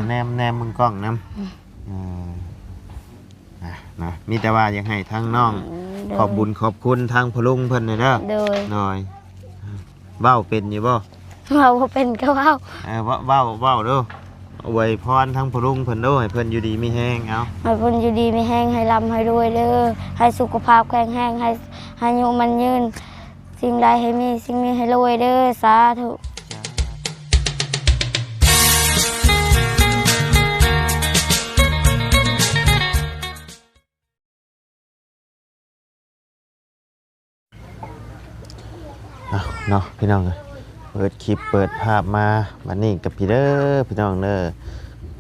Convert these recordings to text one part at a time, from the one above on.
แนมมึงกล้องน้ำเนาะมีแต่ว่าอยากให้ทั้งน้องขอบบุญขอบคุณทางพลุงเพิ่นเด้อหน่อยเว้าเป็นอยู่บ่เว้าเป็นก็เว้าเว้าเด้ออวยพรทางพลุงเพิ่นเด้อให้เพิ่นอยู่ดีมีแฮงเอาให้เพิ่นอยู่ดีมีแฮงให้ร่ำให้รวยเด้อให้สุขภาพแข็งแรงให้อายุมันยืนสิ่งใดให้มีสิ่งนี้ให้รวยเด้อสาธุเนาะพี่น้องเปิดคลิปเปิดภาพมาบัดนี้กับพี่เด้อพี่น้องเด้อ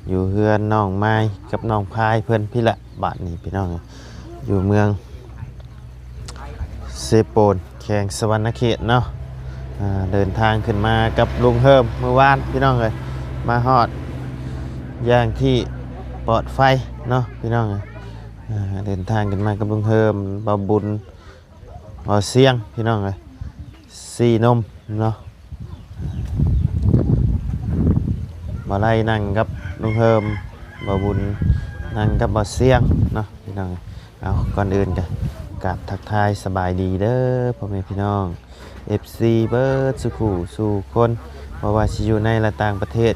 อยู่เฮือนน้องไม้กับน้องพายเพิ่นพี่ละบัดนี้พี่น้องอยู่เมืองเซโปนแขวงสวรรณเขตเนาะเดินทางขึ้นมากับลุงเฮิมเมื่อวานพี่น้องเลยมาฮอดอย่างที่ปลอดไฟเนาะพี่น้องเดินทางขึ้นมากับลุงเฮิมบ่าวบุญบ่าวเสียงพี่น้องเลยสีนมเนาะมาไล่นั่งกับลุงเฮิมบ่าวบุญนั่งกับบ่าวเสียงเนาะพี่น้องเอาก่อนอื่นกันกราบทักทายสบายดีเด้อพ่อแม่พี่น้อง FC เบิร์ดสุขสู่คนเพราะว่าสิอยู่ในและต่างประเทศ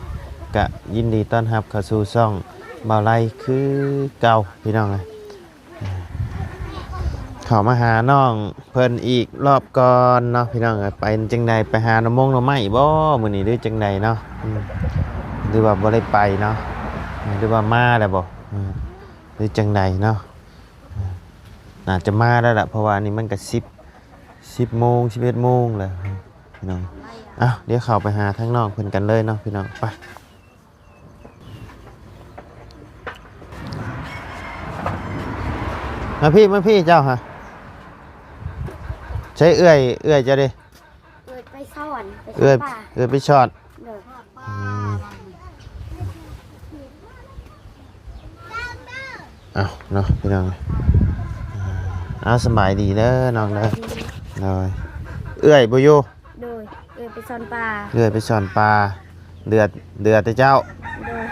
กะยินดีต้อนรับเข้าสู่ช่องบ่าวไล่คือเก่าพี่น้องเลยเข้ามาหาน้องเพิ่นอีกรอบก่อนเนาะพี่น้องไปจังใดไปหาหน่อมงหน่อไม้บ่มื้อนี้หรือจังใดเนาะหรือว่าบ่ได้ไปเนาะหรือว่ามาแล้วบ่หรือจังใดเนาะน่าจะมาแล้วล่ะเพราะว่านี่มันก็10 โมง 11 โมงแล้วพี่น้องเดี๋ยวเข้าไปหาทั้งน้องเพิ่นกันเลยเนาะพี่น้องไปมาพี่เจ้าฮะใช้เอื้อยเจ้าดิไปซ่อนไปช็อตเนาะพี่น้องสบายดีเด้อน้องเด้อเลยเอื้อยบ่อยู่โดยไปซ่อนปลาไปซ่อนปลาเดือดแต่เจ้าโดย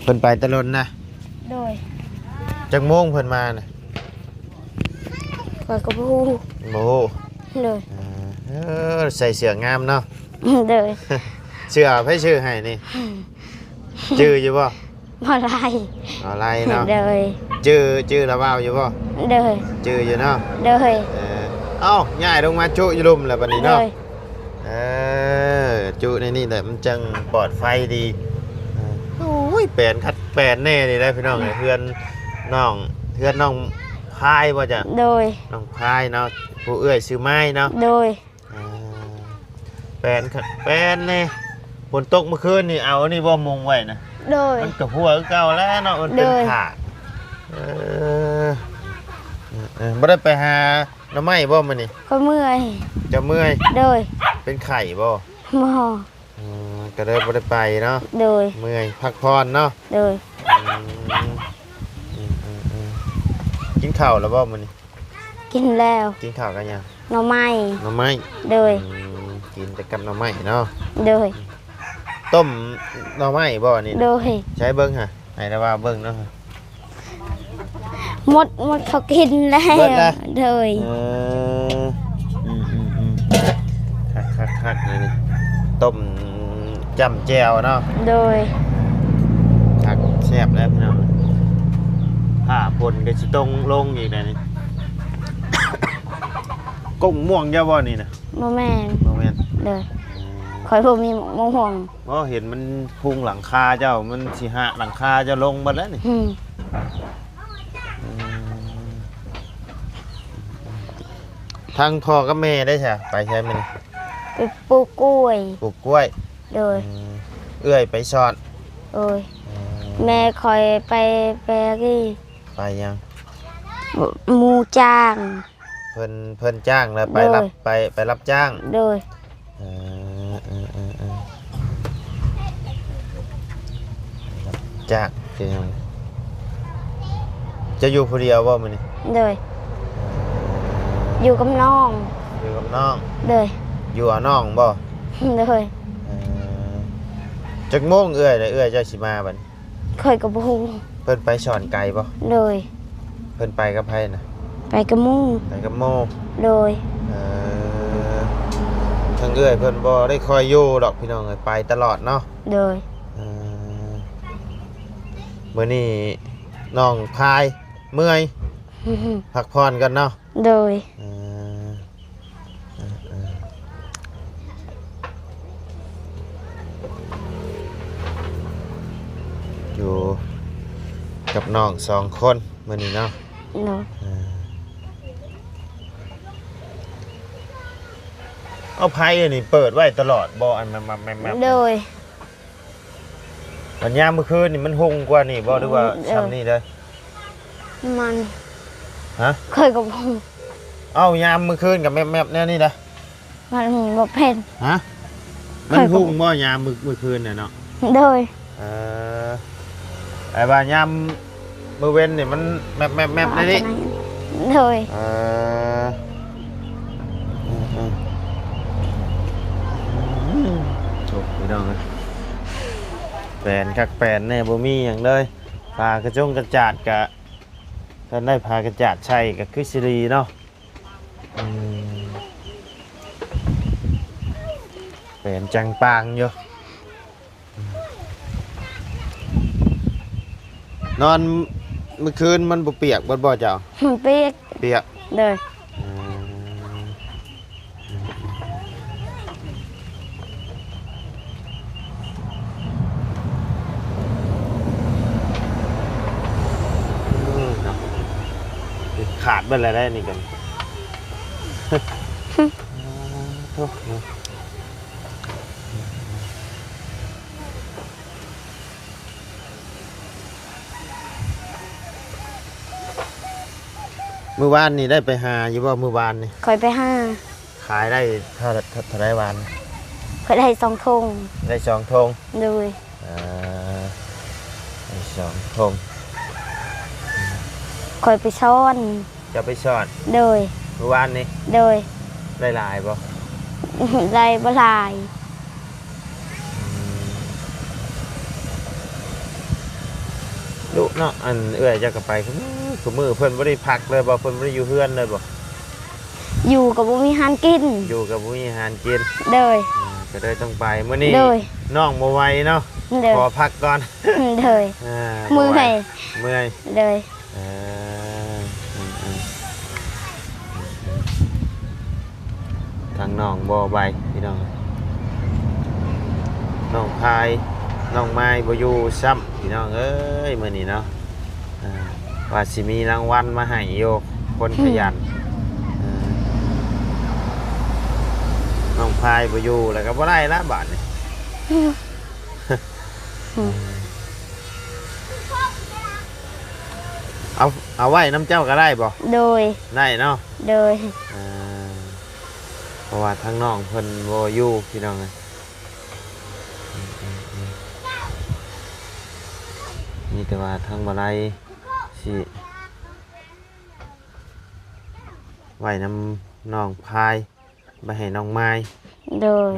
เพิ่นไปตะลนนะโดยจักโมงเพิ่นมาน่ะข้อยก็บ่ฮู้เลยใส่เสื้องามเนาะโดยเสื้อไผชื่อให้นี่ชื่ออยู่บ่อะไรเนาะชื่อละว่าวอยู่บ่ชื่ออยู่เนาะง่ายลงมาจุอยู่ลุมแล้วบัดนี้เนาะจุในนี่แหละมันจังปลอดไฟดีโอ้ยแปลนคัดแปลนแน่นี่ได้พี่น้องเพื่อนน้องพายบ่จ้ะน้องพายเนาะผู้เอื้อยซื้อไม้เนาะแปลนคัดแปลนแน่ฝนตกเมื่อคืนนี่เอานี่บ่มงไว้นะมันกับหัวเก่าแล้วเนาะมันเป็นขาบ่ได้ไปหาหน่อไม้บ่มื้อนี้ก็เมื่อยจะเมื่อยเป็นไข่บ่ก็เลยบ่ได้ไปเนาะเมื่อยพักผ่อนเนาะกินข้าวแล้วบ่มื้อนี้กินแล้วกินข้าวกันยังหน่อไม้กินแต่กับหน่อไม้เนาะต้มหน่อไม้บ่นี่ใช้เบิ่งฮะให้ได้ว่าเบิ่งเนาะหมดเขากินแล้วคักนี่ต้มจำแจ่วเนาะคักแซ่บแล้วพี่น้องผ้าพลก็สิตรงลงอีกแล้วนี่กุ้งม่วงเจ้าบ่นี่นะบ่แม่นคอยบ่มีมงห่วงเห็นมันพุงหลังคาเจ้ามันสิหะหลังคาจะลงบัดแล้วนี่ทางพ่อกับแม่ได้ใช่ไปใช่ไหมไปปลูกกล้วยเอื้อยไปสอนแม่คอยไปกี่ไปยังมูจ้างเพิ่นจ้างแล้วไปรับจ้างจ้างจะอยู่ผู้เดียวบ่มื้อนี้อยู่กับน้องอยู่กับน้องอยู่กับน้องบ่ จักโมงเอื้อยเลยเอื้อยเจ้าสิมาบัด เคยกับฮู เพิ่นไปสอนไกลบ่ เลย เพิ่นไปกับไผน่ะ ไปกับมู่ ไปกับโม เลย เออทางเอื้อยเพิ่นบ่ได้คอยอยู่ดอกพี่น้องเอ้ยไปตลอดเนาะ เลย เออมื้อนี้น้องพายเมื่อยพักผ่อนกันเนาะ เลย เออเออเอออยู่กับน้อง2 คนมื้อนี้เนาะ เลย เอาไพ่อันนี้เปิดไว้ตลอดบ่อันมัน เลย อันยามเมื่อคืนนี่มันหงกว่านี่บ่หรือว่าซ้ำนี่เด้อ มัน ฮะ เคยกับฮู เอ้ายามเมื่อคืนกับแมบๆแนวนี้เด้อ มันบ่เป็น ฮะมันหงบ่ยามเมื่อคืนน่ะเนาะ เลย เออไอ้ว่ายามมื้อเว้นนี่มันแมบๆในนี้ เลย เออจบพี่น้องเอ้ยแปลนคักแปลนแน่บ่มีหยังเลยพากระจงกระจาดกะท่านได้พากระจาดใช่กะคือสิรีเนาะแปลนจังปางอยู่นอนเมื่อคืนมันบ่เปียกบ่เจ้า มันเปียก เปียก เลย ขาดไปอะไรได้นี่กัน เมื่อวานนี่ได้ไปหาอยู่บ่เมื่อวานนี่ คอยไปห้า ขายได้เท่าไรวัน คอยได้2 ธง ได้2 ธง เลย ได้2 ธง คอยไปซ่อน จะไปสอด เลย เมื่อวานนี่ เลย ได้หลายบ่ ได้บ่หลาย ดุเนาะอันเอื้อยจะกลับไปคือมือเพิ่นบ่ได้พักเลยบ่เพิ่นบ่ได้อยู่เฮือนเลยบ่ อยู่กับบ่มีหานกิน อยู่กับผู้มีอาหารกิน เลย ก็เลยต้องไปมื้อนี้ เลย น้องบ่ไหวเนาะ เลย ขอพักก่อน เลย บ่ มือ ไหว ให้ เมื่อย เลย เออทางน้องบ่ไหวพี่น้องน้องพายน้องไม้บ่อยู่ซ้ำพี่น้องเอ้ยมื้อนี้เนาะว่าสิมีรางวัลมาให้อยู่คนขยันน้องพายบ่อยู่แล้วก็บ่ได้ละบาทนี่ เอาไว้น้ำเจ้าก็ได้บ่ โดย ได้เนาะ โดย เพราะว่าทั้งน้องเพิ่นบ่อยู่พี่น้องเลยมีแต่ว่าทั้งบ่ได้สิไว้น้ำน้องพายไปให้น้องไม้ โดย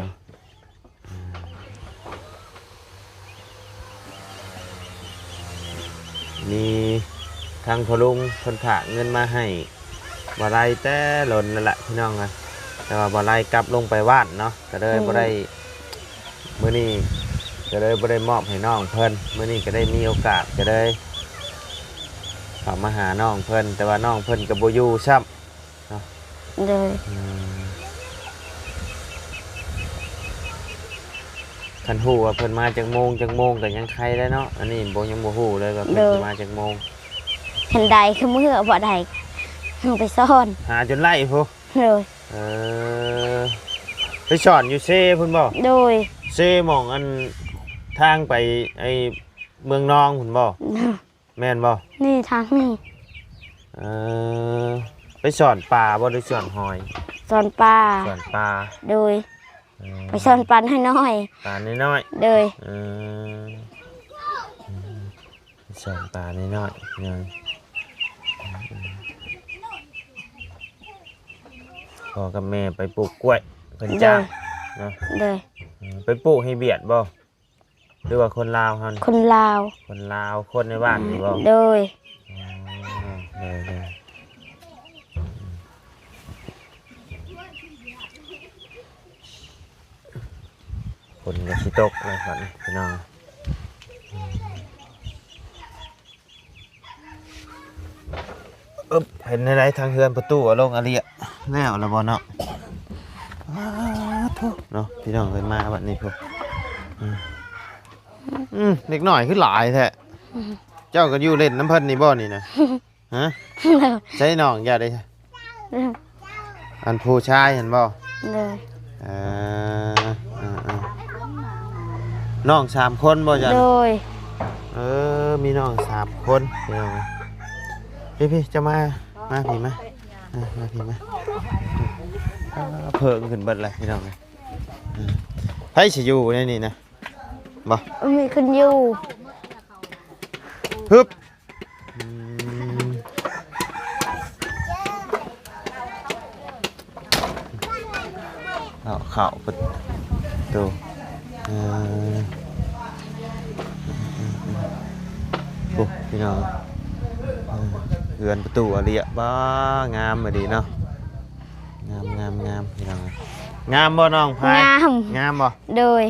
มีทางพอลุงเพิ่นฝากเงินมาให้บ่ได้แต่หล่นนั่นแหละพี่น้องอะแต่ว่าบ่ได้กลับลงไปว่านเนาะก็เลยบ่ได้มื้อนี้ก็เลยบ่ได้มอบให้น้องเพิ่นมื้อนี้ก็ได้มีโอกาสก็ได้เข้ามาหาน้องเพิ่นแต่ว่าน้องเพิ่นก็บ่อยู่ซ้ำเนาะ โดย คันฮู้ว่าเพิ่นมาจักโมงก็ยังใครได้เนาะอันนี้บ่ยังบ่ฮู้เลยว่าเพิ่นสิมาจักโมง เห็นใดคือมือบ่ได้ไปซ่อน หาจนไล่พุ เลย ไปสอนอยู่เซ่พุ่นบ่ โดย เซ่หมองอันทางไปไอเมืองนองพุ่นบ่แม่นบ่ นี่ทางนี้ ไปสอนป่าบ่หรือสอนหอย ซ่อนปลา สอนป่า โดยไปซ่อนปันให้น้อย ป่าน้อย โดย ๆไปสอนป่าน้อยๆยังพ่อกับแม่ไปปลูกกล้วยเพิ่นจ้างเนาะ โดย ไปปลูกให้เบียดบ่ หรือว่าคนลาวเฮานี่ คนลาว คนลาวคนในบ้านนี่บ่ โดย เลยคนก็สิตกเลยครับพี่น้องเห็นอะไรทางเฮือนประตูเอาลงอะไรอ่ะแล้วละบ่เนาะทุเนาะพี่น้องเคยมาบัดนี้พวกเด็กหน่อยขึ้นหลายแท้เจ้าก็อยู่เล่นน้ำเพิ่นนี่บ่นี่นะฮะใช่น้องอย่าได้อันผู้ชายเห็นบ่ เลย น้อง3 คนบ่จัน โดย มีน้อง3 คนพี่น้องพี่จะมาพี่มามาพี่มาเพิ่งขึ้นเบิดเลยพี่น้องไผสิอยู่ในนี่นะบ่ มีคนอยู่ ฮึบเข้าประตูโอ้พี่น้องเรือนประตูอะไรอ่ะบ้างามมาดีเนาะงามพี่น้องงามบ่น้องพาย งามบ่ โดย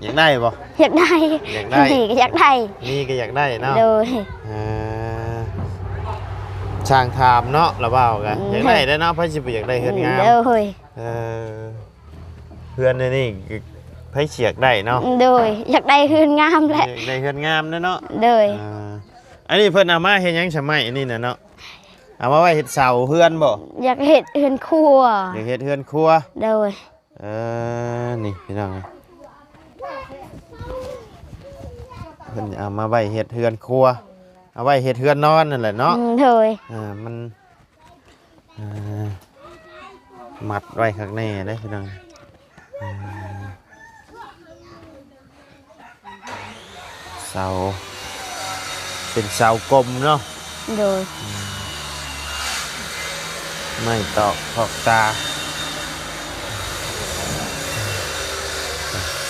อยากได้บ่ อยากได้ อยากได้ นี่ก็อยากได้ นี่ก็อยากได้เนาะ โดย ช่างถามเนาะระเบ้ากันอยากได้ได้เนาะเพิ่นสิบ่อยากได้เฮือนงาม โดย เฮือนนี่ไผเฉียกได้เนาะ โดยอยากได้คืนงามแหละ อยากได้เฮือนงามเนาะ โดย อันนี้เพิ่นเอามาเฮ็ดหยังสมัยนี่น่ะเนาะเอามาไว้เฮ็ดเสาเฮือนบ่ อยากเห็ดเฮือนครัว อยากเฮ็ดเฮือนครัว โดย นี่พี่น้องเพิ่นเอามาไว้เฮ็ดเฮือนครัวเอาไว้เฮ็ดเฮือนนอนนั่นแหละเนาะ โดย มันมัดไว้ข้างในเด้พี่น้องเสาเป็นเสากลมเนาะ โดย ไม่ตอกขอบตา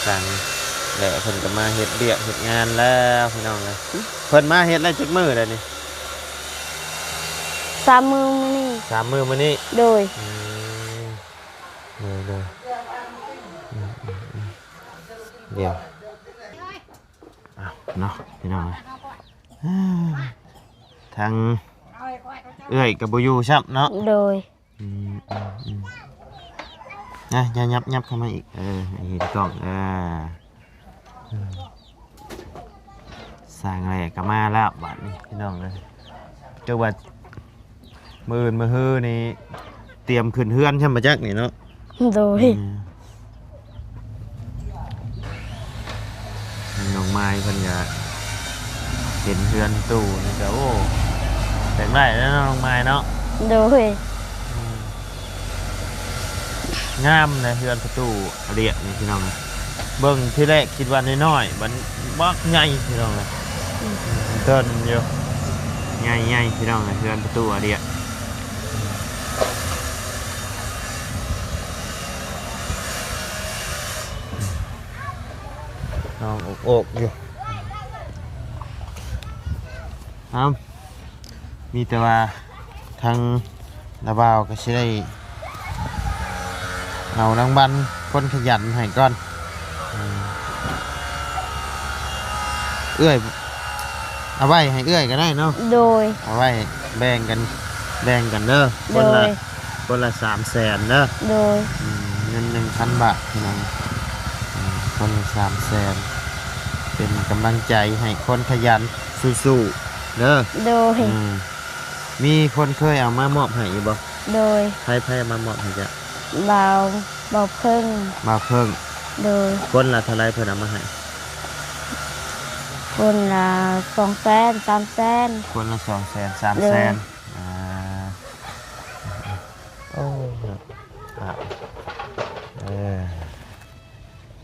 สั่งแหละเพิ่นก็มาเฮ็ดเบียกเฮ็ดงานแล้วพี่น้องเลยเพิ่นมาเฮ็ดแล้วจักมื้อแล้วนี่ 3 มือมานี่ 3 มื้อมื้อนี้ โดย เลยเดี๋ยวอ้าวเนาะพี่น้องเลยทางเอื้อยกับบ่อยู่ซับเนาะ โดย นะอย่ายับเข้ามาอีกเห็นกล้องสร้างอะไรก็มาแล้วบัดนี้พี่น้องเลยเจ้าว่ามื้อฮื้อนี่เตรียมขึ้นเฮือนใช่ไหมจักนี่เนาะ โดย น้องไม้เพิ่นก็เห็นเฮือนตู้นี่ก็โอ้แต่งได้แล้วน้องไม้เนาะ โดย งามนะเฮือนประตูเรียกนี่พี่น้องนะเบิ่งที่แรกคิดว่าน้อยๆมันบักใหญ่พี่น้องนะเดินอยู่ใหญ่พี่น้องนะเฮือนประตูเรียกน้องอกอยู่ครับมีแต่ว่าทางระบาวก็ใช้ได้เอานางบันคนขยันให้ก่อนเอื้อยเอาไว้ให้เอื้อยก็ได้เนาะ โดย เอาไว้แบ่งกันเด้อคนละ300,000เด้อ โดย เงิน 1,000 บาทพี่น้องคนละ300,000เป็นกำลังใจให้คนขยันสู้ๆเด้อ โดย มีคนเคยเอามามอบให้อยู่บ่ โดย ใครๆมามอบให้จ้ะ เบาเพิ่ง มาเพิ่ง โดย คนละเท่าไรเพิ่นเอามาให้ คนละ200,000 300,000 คนละ200,000 300,000โอ้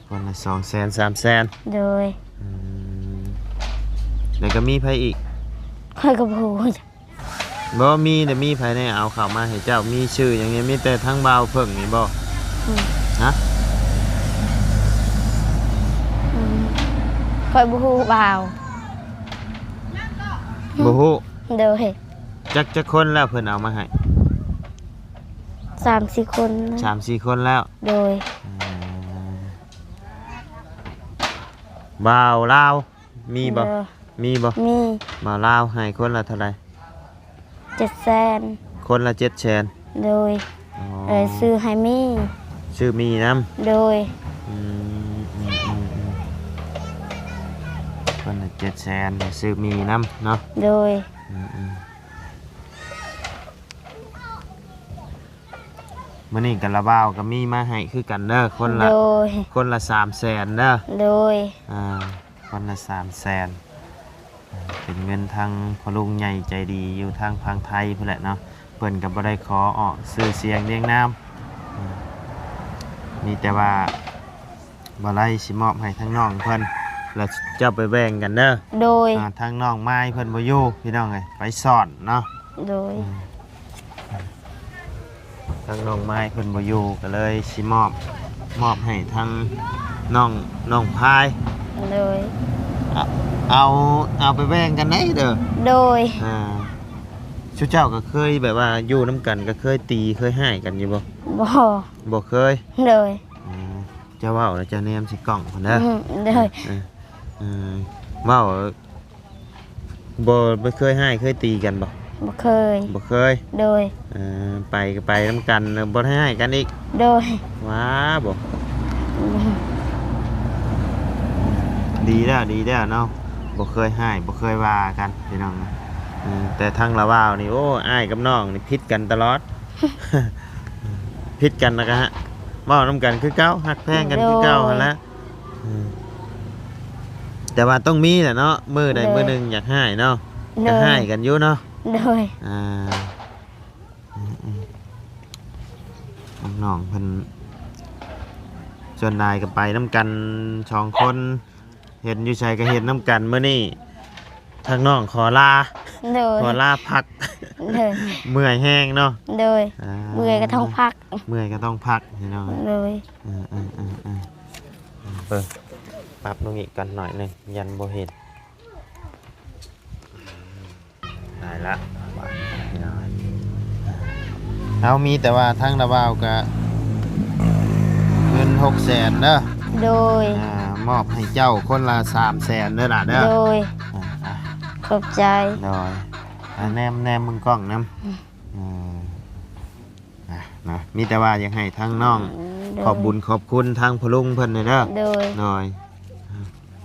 คนละ200,000 300,000 โดย แล้วก็มีไผอีก ค่อยกับผู้ บ่มีแต่มีไผในเอาเข้ามาให้เจ้ามีชื่ออย่างนี้มีแต่ทั้งบ่าวเพิ่งนี่บ่ฮะ คอยบูฮูบ่าว บ่ฮู้ โดย จักคนแล้วเพิ่นเอามาให้ 3-4 คนนะ 3-4 คนแล้ว โดย บ่าวลาวมีบ่ เด้อ มีบ่ มี บ่าวลาวให้คนละเท่าไหร่ 700,000 คนละ700,000 โดย อ๋อ ซื้อให้มี ชื่อมีนํ โดย อืมคนละ700,000ซื้อมีนํเนาะ โดย มื้อนี้กันละบ่าวก็มีมาให้คือกันเด้อคนละ โดย คนละ300,000เด้อ โดย คนละ300,000เป็นเงินทางพ่อลุงใหญ่ใจดีอยู่ทางพังไทยพุ่นแหละเนาะเพิ่นก็บ่ได้ขอออกชื่อเสียงเรียงนามมีแต่ว่าบ่ไล่สิมอบให้ทั้งน้องเพิ่นแล้วเจ้าไปแบ่งกันเด้อ โดย ทางน้องไม้เพิ่นบ่อยู่พี่น้องเอ้ยไปสอนเนาะ โดย ทางน้องไม้เพิ่นบ่อยู่ก็เลยสิมอบให้ทางน้องพาย โดย เอาไปแบ่งกันได้เด้อ โดย ชุเจ้าก็เคยแบบว่าอยู่น้ำกันก็เคยตีเคยให้กันอยู่บ่ บ่ บ่เคย โดย เจ้าเว้าแล้วเจ้าแนมสิกล่องพุ่นเด้อ โดย เว้าบ่เคยให้เคยตีกันบ่ บ่เคย บ่เคย โดย ไปก็ไปน้ำกันบ่ได้ให้กันอีก โดย ว้าบ่ดีแล้วเนาะบ่เคยให้บ่เคยว่ากันพี่น้องแต่ทางละว่าวนี่โอ้อ้ายกับน้องนี่ผิดกันตลอด ผิดกันนะฮะเว้านํกันคือเก่าฮักแพงกันคือเก่าหั่นแหละแต่ว่าต้องมีแหละเนาะมื้อใดมื้อหนึงอยากให้เนาะก็ให้กันอยู่เนาะ โดย น้องเพิ่นส่วนนายก็ไปน้ำกัน2 คนเห็นอยู่ใส่ก็เห็นน้ำกันมื้อนี้ทางน้องขอลา โดย ขอลาพัก โดย เมื่อยแห้งเนาะ โดยเมื่อยก็ต้องพัก เมื่อยก็ต้องพักพี่น้อง โดย เปิดปรับลงอีกกันหน่อยหนึงยันบ่เห็นได้ละพี่น้องเอามีแต่ว่าทั้งระบาวกับเงิน600,000เด้อ โดย มอบให้เจ้าคนละ300,000เด้อล่ะเด้อ โดยขอบใจ โดยแนมมึงกล้องน้ำนะมีแต่ว่าอยากให้ทั้งน้องขอบบุญขอบคุณทางพลุงเพิ่นเด้อ โดย หน่อย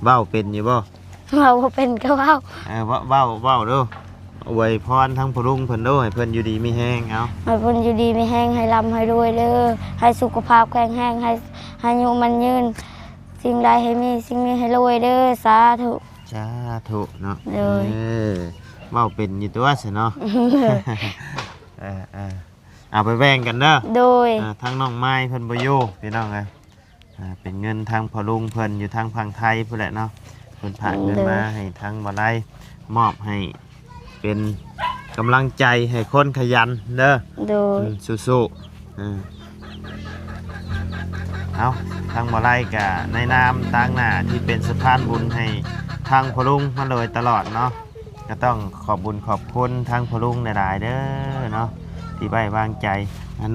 เว้าเป็นอยู่บ่ เราก็เป็นก็เว้า เว้าเด้ออวยพรทั้งพลุงเพิ่นเด้อให้เพิ่นอยู่ดีมีแฮงเอา ให้เพิ่นอยู่ดีไม่แห้งให้ร่ำให้รวยเด้อให้สุขภาพแข็งแรงให้อายุมันยืนสิ่งใดให้มีสิ่งนี้ให้รวยเด้อสาธุ สาธุเนาะ โดย เว้าเป็นอยู่ตัวสิเนาะ เอาไปแบ่งกันเด้อ โดย ทางน้องไม้เพิ่นบ่อยู่พี่น้องเอ้ยเป็นเงินทางพ่อลุงเพิ่นอยู่ทางฝั่งไทยพุ่นแหละเนาะเพิ่นผ่านเงินมาให้ทางบ่ได้มอบให้เป็นกำลังใจให้คนขยันเด้อ โดย สู้เอาทางบ่ได้ก็ในนามต่างหน้าที่เป็นสะพานบุญให้ทางพ่อลุงมาโดยตลอดเนาะก็ต้องขอบบุญขอบคุณทางพ่อลุงหลายๆเด้อเนาะที่ไว้วางใจ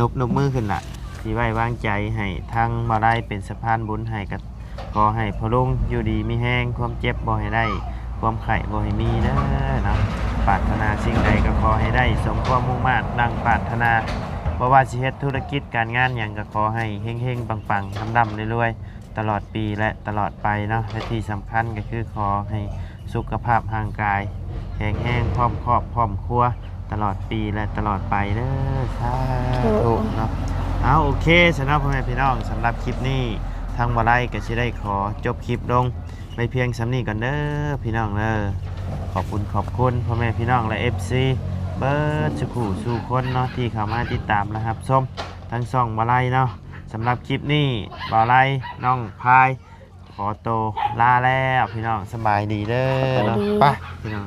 นบมือขึ้นล่ะที่ไว้วางใจให้ทางบ่ได้เป็นสะพานบุญให้กับขอให้พ่อลุงอยู่ดีมีแห้งความเจ็บบ่ให้ได้ความไข้บ่ให้มีเด้อเนาะปรารถนาสิ่งใดก็ขอให้ได้สมความมุ่งมั่นดังปรารถนาบ่ว่าสิเฮ็ดธุรกิจการงานหยังก็ขอให้เฮงๆปังๆร่ำๆรวยๆตลอดปีและตลอดไปเนาะและที่สำคัญก็คือขอให้สุขภาพร่างกายแข็งแรงพร้อมครอบพร้อมครัวตลอดปีและตลอดไปเด้อสาธุเนาะเอาโอเคสำหรับพ่อแม่พี่น้องสำหรับคลิปนี้ทางบ่ได้ก็สิได้ขอจบคลิปลงไปเพียงสำนี้ก่อนเด้อพี่น้องเด้อขอบคุณพ่อแม่พี่น้องและ FC เบิร์ดสุขุสู่คนเนาะที่เข้ามาติดตามนะครับส้มทั้งสองบ่ได้เนาะสำหรับคลิปนี้บ่ได้น้องพายขอโตวลาแล้วพี่น้องสบายดีเด้อเนาะไปพี่น้อง